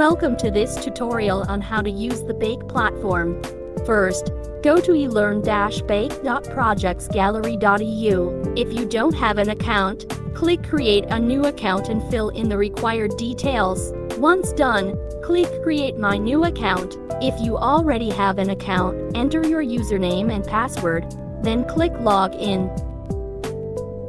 Welcome to this tutorial on how to use the Bake platform. First, go to elearn-bake.projectsgallery.eu. If you don't have an account, click Create a new account and fill in the required details. Once done, click Create my new account. If you already have an account, enter your username and password, then click Log in.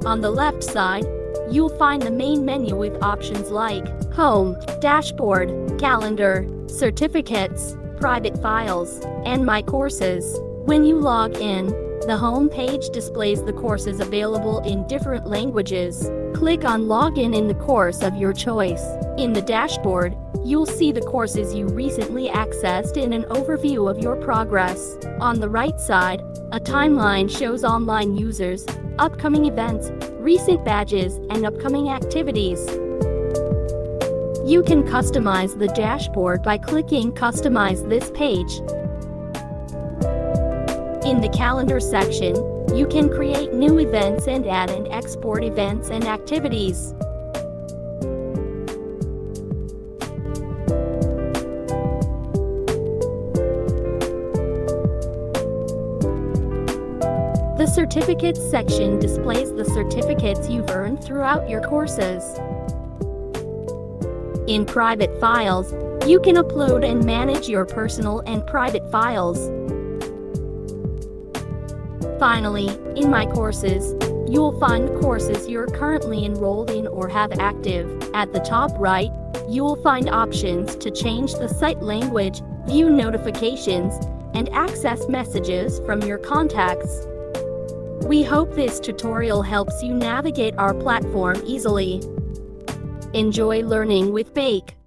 On the left side, you'll find the main menu with options like Home, Dashboard, Calendar, Certificates, Private Files, and My Courses. When you log in, the home page displays the courses available in different languages. Click on Login in the course of your choice. In the dashboard, you'll see the courses you recently accessed in an overview of your progress. On the right side, a timeline shows online users, upcoming events, recent badges, and upcoming activities. You can customize the dashboard by clicking Customize this page. In the Calendar section, you can create new events and add and export events and activities. The Certificates section displays the certificates you've earned throughout your courses. In Private Files, you can upload and manage your personal and private files. Finally, in My Courses, you'll find the courses you're currently enrolled in or have active. At the top right, you'll find options to change the site language, view notifications, and access messages from your contacts. We hope this tutorial helps you navigate our platform easily. Enjoy learning with Bake.